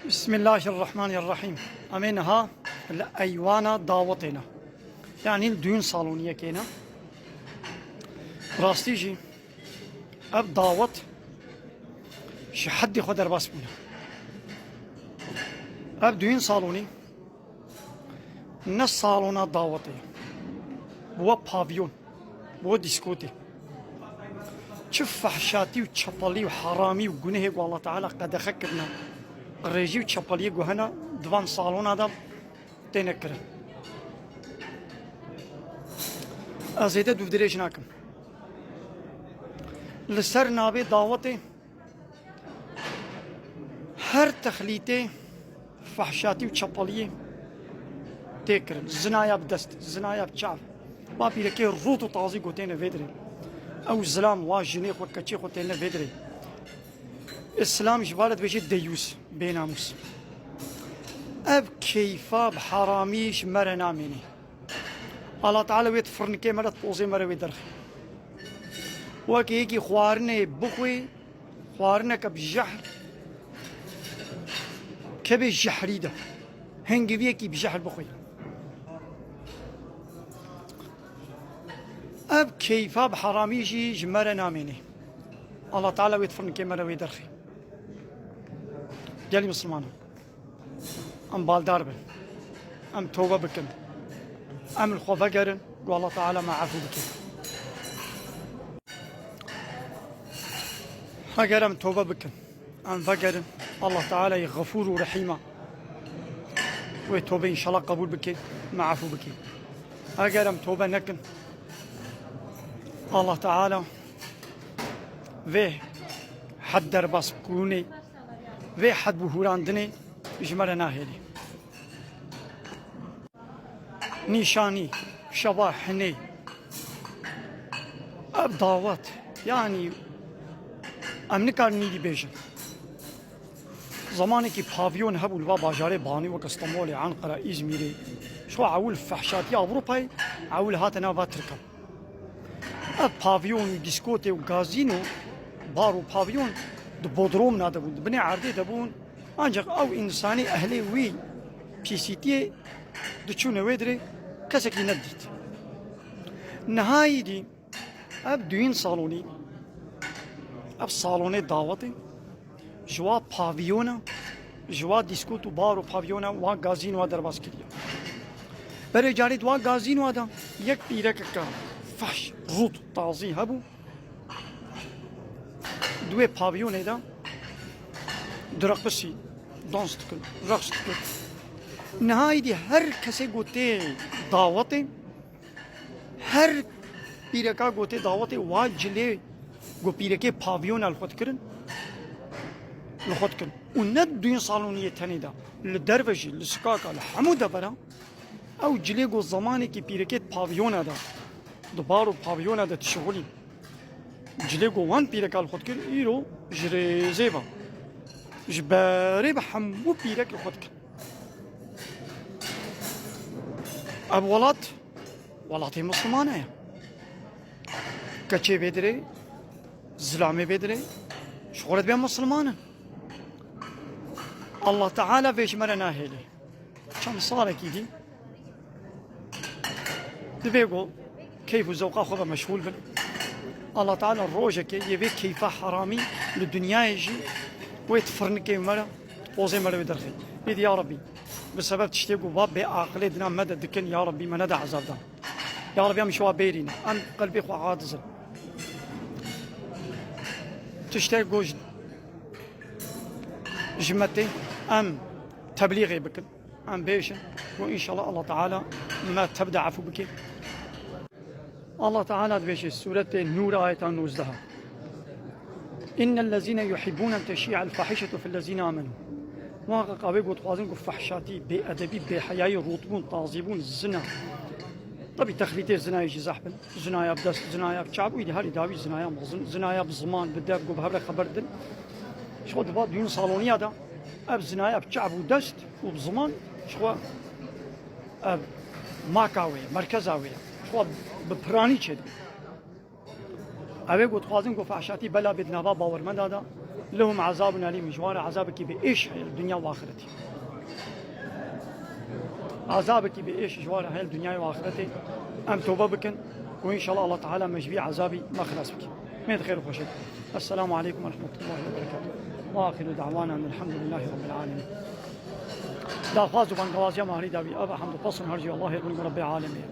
بسم الله الرحمن الرحیم امین ها ایوانا دعوتنا يعني الديون صالونية كينا راستيجي اب دعوت شي حد ياخد درباس بينا اب ديون صالوني نص صالونات دعوتي بوا بافيون بوا ديسكوتي شوف فحشاتي وتشبلي وحرامي وجنيه والله تعالى قد خكبنا الرجي وتشبلي وهنا دوان صالون هذا تنكر أزيد دو دريش ناكم لسر نابي دعوتي هر تخليتي فحشاتي وتشبلي تكر زنايا بدست زنايا بتشعب بابي لكي روتو طازي قوتين فيدري او زلام واجني خود كتشي خود تلنا فيدري السلام جبالت بيجي ديوس بيناموس اب كيفا بحراميش مرنا مني الله تعالى ويت فرنكي مرت بوزي مرة ويدرخي وكيكي خوارني بخوي خوارنك بجحر كبي جحريده هنجي بيكي بجحر بخوي اب كيفا بحراميشي جمرة ناميني الله تعالى ويتفرن كيمرة ويدرخي جالي مسلمانا ام بالدار بن ام توبة بكن ام الخوفة قرن والله تعالى ما عفو بكن هقر ام توبة بكن ام فقرن الله تعالى يغفور ورحيمة ويتوبة ان شاء الله قبول بكن ما عفو بكن هقر ام توبة نكن الله تعالى ve حد درباس كوني ve حد بهوراندني جمرة ناهلي نيشاني شباحني اب دعوات يعني امنكار نيدي بيجن زماني كي بافيون هبو الوا باجاري باني وكستمولي عنقرة ازميري شو عول فحشاتي اوروباي عول هاتنا باتركب بافيون وديسكوتي وغازينو بارو بافيون دو بودروم نادبون بني عردي دبون انجق او انساني اهلي وي بي سي تي دچونه ويدري كسكي نديت نهاية دي اب دوين صالوني اب صالوني دعوتي جوا بافيونا جوا ديسكوتو بارو بافيونا وا غازينو درباس كريا بري جاري دوا غازينو هذا يك بيرك كان فحش روت طازي هبو دوي بافيون هيدا درقبسي دانس تكل رقص تكل نهاية دي هر كسي قوتي دعوتي هر بيركا قوتي دعوتي واجلي قو بيركي بافيون الخود كرن الخود كرن وند دوين صالونية تاني دا لدرفجي لسكاكا لحمودة برا او جلي قو زماني كي بيركي بافيون هذا دوبارو بافيون هذا تشغلي جليكو وان بيرك الخود كر ايرو جريزيبا جباري بحمو بيرك الخود كر اب ولات مسلمانه يا كتشي بدري زلامي بدري شغلت بين مسلمانه الله تعالى فيش مرنا هيلي كم صار كيدي دبيقو كيف زوقا خذ مشغول بن الله تعالى الروجك يبي كيف حرامي للدنيا يجي ويتفرنكي مرة وزي مرة بدرخي بيد يا ربي بسبب تشتيقوا باب بعقلي دنا مدى دكن يا ربي ما ندى عذاب دان يا ربي مش بيرين ام قلبي خو عاطز تشتيقوا جمتي ام تبليغي بك ام بيشن وان شاء الله الله تعالى ما تبدا عفو بك الله تعالى بيش سورة النور آية 19 إن الذين يحبون أن تشيع الفاحشة في الذين آمنوا واقع قابي قد خوازن فحشاتي بأدبي بحياي روطبون طازبون الزنا طبي تخليتي الزنا يجي زحبن زنايا بدست زنايا بشعب ويدي هاري داوي زنايا مغزن زنايا بزمان بدأ بقو بهبلك خبردن شو دبا ديون صالونية دا أب زنايا بشعب ودست وبزمان شو أب ماكاوية مركزاوية شو بپرانی چه دی. اوه گفت خوازم گفت فحشاتی بلا بدنوا باورمند دادا لهم عذاب أليم جوار عذابك بإيش هي الدنيا وآخرتي عذابك بإيش جوار هي الدنيا وآخرتي أم توبة بكن وإن شاء الله الله تعالى مجبي عذابي ما خلاص بك ما خير وخشب. السلام عليكم ورحمة الله وبركاته وآخر دعوانا أن الحمد لله رب العالمين. لا فازوا بان قوازيا مهري دابي أبا حمد قصر هرجي الله يربني رب العالمين.